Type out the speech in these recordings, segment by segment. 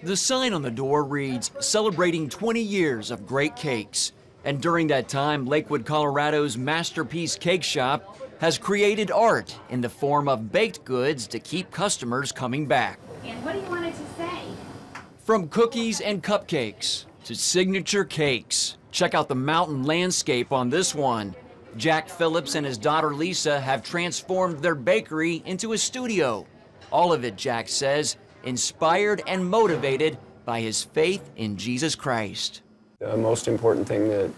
The sign on the door reads, "Celebrating 20 years of great cakes." And during that time, Lakewood, Colorado's Masterpiece Cake Shop has created art in the form of baked goods to keep customers coming back. And what do you want it to say? From cookies and cupcakes to signature cakes. Check out the mountain landscape on this one. Jack Phillips and his daughter Lisa have transformed their bakery into a studio. All of it, Jack says, inspired and motivated by his faith in Jesus Christ. The most important thing that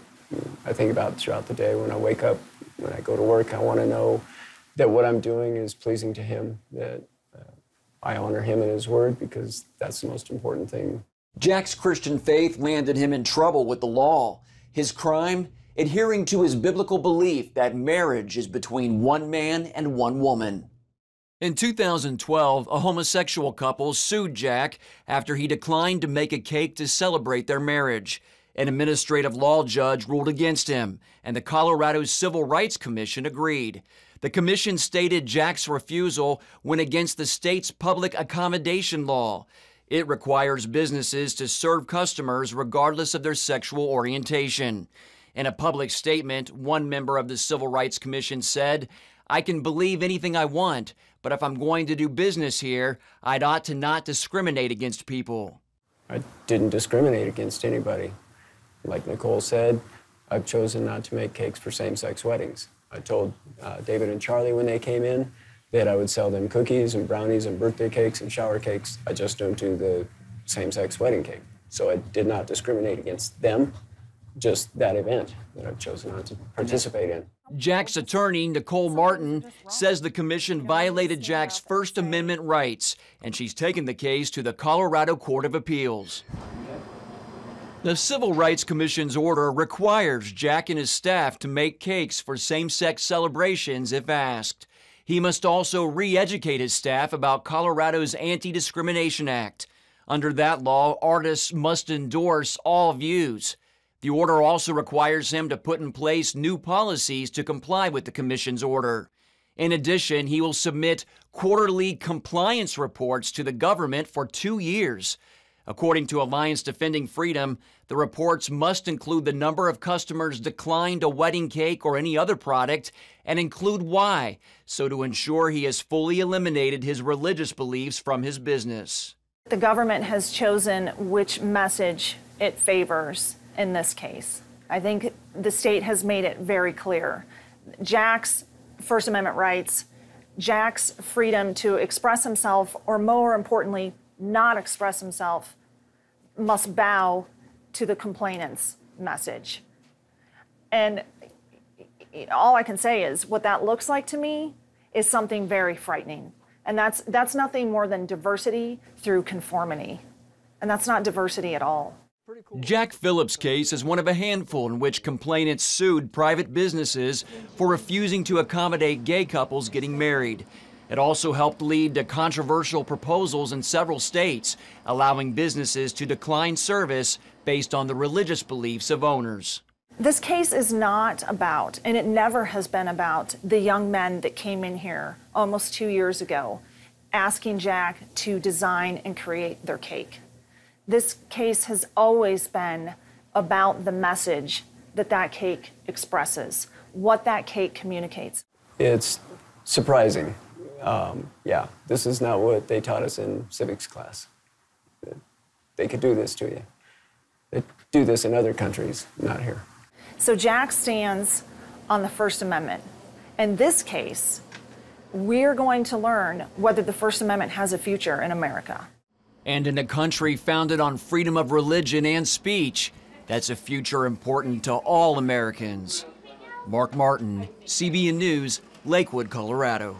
I think about throughout the day when I wake up, when I go to work, I want to know that what I'm doing is pleasing to Him, that I honor Him and His Word, because that's the most important thing. Jack's Christian faith landed him in trouble with the law. His crime? Adhering to his biblical belief that marriage is between one man and one woman. In 2012, a homosexual couple sued Jack after he declined to make a cake to celebrate their marriage. An administrative law judge ruled against him, and the Colorado Civil Rights Commission agreed. The commission stated Jack's refusal went against the state's public accommodation law. It requires businesses to serve customers regardless of their sexual orientation. In a public statement, one member of the Civil Rights Commission said, "I can believe anything I want, but if I'm going to do business here, I'd ought to not discriminate against people." I didn't discriminate against anybody. Like Nicole said, I've chosen not to make cakes for same-sex weddings. I told David and Charlie when they came in that I would sell them cookies and brownies and birthday cakes and shower cakes. I just don't do the same-sex wedding cake. So I did not discriminate against them, just that event that I've chosen not to participate in. Jack's attorney, Nicole Martin, says the commission violated Jack's First Amendment rights, and she's taken the case to the Colorado Court of Appeals. The Civil Rights Commission's order requires Jack and his staff to make cakes for same-sex celebrations if asked. He must also re-educate his staff about Colorado's Anti-Discrimination Act. Under that law, artists must endorse all views. The order also requires him to put in place new policies to comply with the commission's order. In addition, he will submit quarterly compliance reports to the government for 2 years. According to Alliance Defending Freedom, the reports must include the number of customers declined a wedding cake or any other product and include why, so to ensure he has fully eliminated his religious beliefs from his business. The government has chosen which message it favors in this case. I think the state has made it very clear. Jack's First Amendment rights, Jack's freedom to express himself, or more importantly, not express himself, must bow to the complainant's message. And all I can say is what that looks like to me is something very frightening. And that's nothing more than diversity through conformity. And that's not diversity at all. Jack Phillips' case is one of a handful in which complainants sued private businesses for refusing to accommodate gay couples getting married. It also helped lead to controversial proposals in several states, allowing businesses to decline service based on the religious beliefs of owners. This case is not about, and it never has been about, the young men that came in here almost 2 years ago asking Jack to design and create their cake. This case has always been about the message that that cake expresses, what that cake communicates. It's surprising. Yeah, this is not what they taught us in civics class. They could do this to you. They do this in other countries, not here. So Jack stands on the First Amendment. In this case, we're going to learn whether the First Amendment has a future in America. And in a country founded on freedom of religion and speech, that's a future important to all Americans. Mark Martin, CBN News, Lakewood, Colorado.